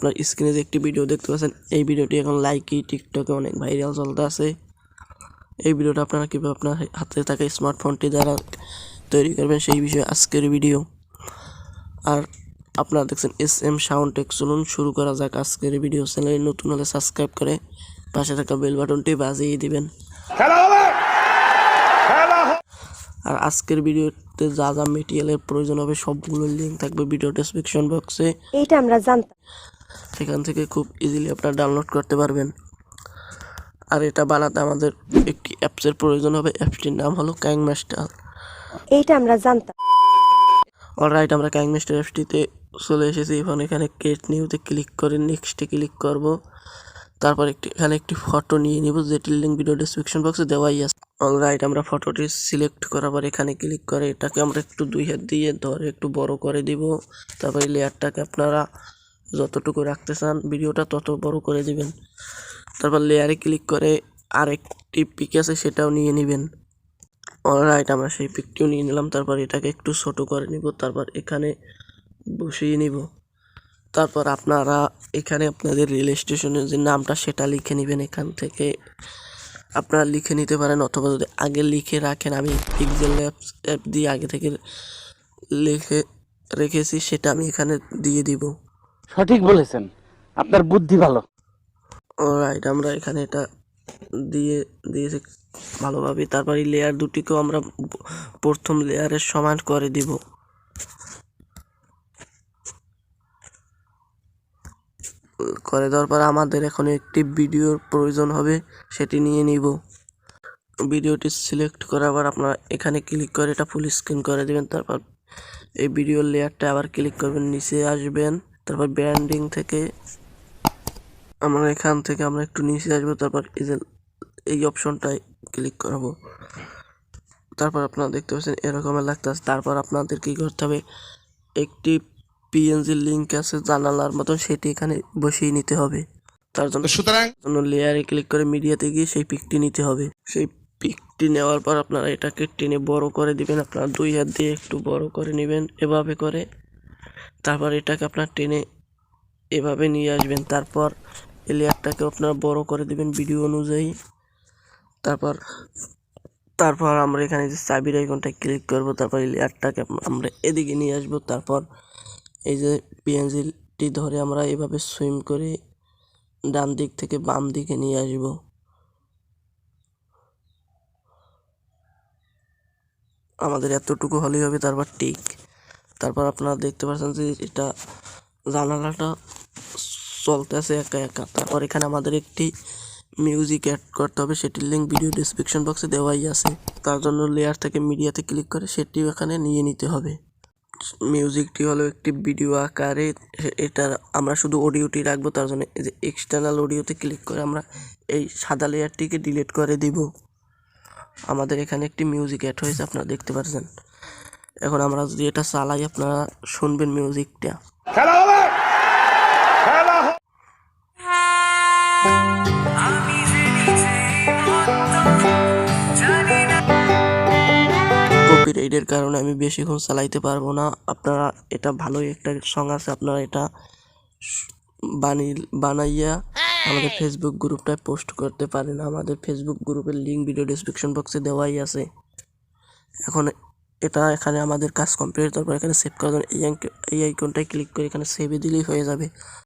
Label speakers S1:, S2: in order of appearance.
S1: আপনার স্ক্রিনে যে একটি ভিডিও দেখতে পাচ্ছেন, এই ভিডিওটি এখন লাইকি টিকটকে অনেক ভাইরাল চলতে আছে। এই ভিডিওটা আপনারা কীভাবে আপনার হাতে থাকা স্মার্টফোনটি দ্বারা তৈরি করবেন সেই বিষয়ে আজকের ভিডিও। আর আপনারা দেখছেন SM সাউন্ড টেক। চলুন শুরু করা যাক আজকের ভিডিও। চ্যানেলে নতুন হলে সাবস্ক্রাইব করে পাশে থাকা বেল বাটনটি বাজিয়ে দিবেন। আর আজকের ভিডিওতে যা যা মেটেরিয়ালের প্রয়োজন হবে সবগুলোর লিঙ্ক থাকবে ভিডিও ডেসক্রিপশন বক্সে।
S2: এইটা আমরা জানতাম।
S1: সেখান থেকে খুব ইজিলি আপনারা ডাউনলোড করতে পারবেন। আর এটা বানাতে আমাদের একটি অ্যাপসের প্রয়োজন হবে। অ্যাপসটির নাম হলো Kinemaster।
S2: এইটা আমরা জানতাম।
S1: অলরাইট, আমরা Kinemaster অ্যাপসটিতে চলে এসেছি। এখন এখানে ক্রিয়েট নিউতে ক্লিক করে নেক্সটে ক্লিক করব। তারপর এখানে একটি ফটো নিয়ে নিব, যেটির লিঙ্ক ভিডিও ডেসক্রিপশন বক্সে দেওয়াই আছে। অলরাইট, আমরা ফটোটি সিলেক্ট করার পর এখানে ক্লিক করে এটাকে আমরা একটু দুই হাত দিয়ে ধরে একটু বড় করে দিব। তারপরে লেয়ারটাকে আপনারা যতটুকু রাখতে চান ভিডিওটা তত বড় করে দিবেন। তারপর লেয়ারে ক্লিক করে আরেকটি পিক আছে সেটাও নিয়ে নেবেন। অলরাইট, আমরা সেই পিকটিও নিয়ে নিলাম। তারপর এটাকে একটু ছোট করে নিব, তারপর এখানে বসিয়ে নিব। তারপর আপনারা এখানে আপনাদের রেল স্টেশনের যে নামটা সেটা লিখে নেবেন। এখান থেকে আপনারা লিখে নিতে পারেন, অথবা যদি আগে লিখে রাখেন, আমি pixeilab অ্যাপ দিয়ে আগে থেকে লিখে রেখেছি, সেটা আমি এখানে দিয়ে দিব।
S3: সঠিক বলেছেন, আপনার বুদ্ধি ভালো।
S1: অলরাইট, আমরা এখানে এটা দিয়েছি ভালোভাবে। তারপর এই লেয়ার দুটিকেও আমরা প্রথম লেয়ারের সমান করে দিব। করে দেওয়ার পর আমাদের এখন একটি ভিডিওর প্রয়োজন হবে, সেটি নিয়ে নিব। ভিডিওটি সিলেক্ট করার পর আপনারা এখানে ক্লিক করে এটা ফুল স্ক্রিন করে দেবেন। তারপর এই ভিডিওর লেয়ারটা আবার ক্লিক করবেন, নিচে আসবেন। তারপর ব্যান্ডিং থেকে আমরা এখান থেকে আমরা একটু নিচে আসবো। তারপর এই অপশনটায় ক্লিক করব। তারপর আপনারা দেখতে পাচ্ছেন এরকম লাগতেছে। তারপর আপনাদের কি করতে হবে, একটি PNG লিঙ্ক আছে জানালার মতন, সেটি এখানে বসিয়ে নিতে হবে। তার জন্য লেয়ারে ক্লিক করে মিডিয়াতে গিয়ে সেই পিকটি নিতে হবে। সেই পিকটি নেওয়ার পর আপনারা এটাকে টেনে বড় করে দিবেন। আপনারা দুই হাত দিয়ে একটু বড় করে নেবেন এভাবে করে। তারপর এটাকে আপনার টেনে এভাবে নিয়ে আসবেন। তারপর এই লেয়ারটাকে আপনারা বড় করে দিবেন ভিডিও অনুযায়ী। তারপর আমরা এখানে যে চাবির আইকনটায় ক্লিক করব। তারপর এই লেয়ারটাকে আমরা এদিকে নিয়ে আসব। তারপর এই যে PNGটি ধরে আমরা এভাবে সুইম করে ডান দিক থেকে বাম দিকে নিয়ে আসব। আমাদের এতটুকু হলেই হবে। তারপর টিক। তারপর আপনারা দেখতে পাচ্ছেন যে এটা জানালাটা চলতে আছে একা একা। তারপর এখানে আমাদের একটি মিউজিক অ্যাড করতে হবে, সেটির লিঙ্ক ভিডিও ডেসক্রিপশন বক্সে দেওয়াই আছে। তার জন্য লেয়ার থেকে মিডিয়াতে ক্লিক করে সেটিও এখানে নিয়ে নিতে হবে। মিউজিকটি হলো একটি ভিডিও আকারে, এটা আমরা শুধু অডিওটি রাখবো। তার জন্য এই যে এক্সটার্নাল অডিওতে ক্লিক করে আমরা এই সাদা লেয়ারটিকে ডিলিট করে দিব। আমাদের এখানে একটি মিউজিক অ্যাড হয়েছে, আপনারা দেখতে পাচ্ছেন। এখন আমরা যদি এটা চালাই আপনারা শুনবেন মিউজিকটা। কপিরাইটের কারণে আমি বেশিক্ষণ চালাইতে পারবো না। আপনারা এটা ভালোই একটা সং আছে, আপনারা এটা বানাইয়া আমাদের ফেসবুক গ্রুপটায় পোস্ট করতে পারেন। আমাদের ফেসবুক গ্রুপের লিঙ্ক ভিডিও ডেসক্রিপশন বক্সে দেওয়াই আছে। এখন এখানে আমাদের কাজ কমপ্লিট। তারপর এখানে সেভ করার জন্য এই আইকনটায় ক্লিক করে এখানে সেভে দিলেই হয়ে যাবে।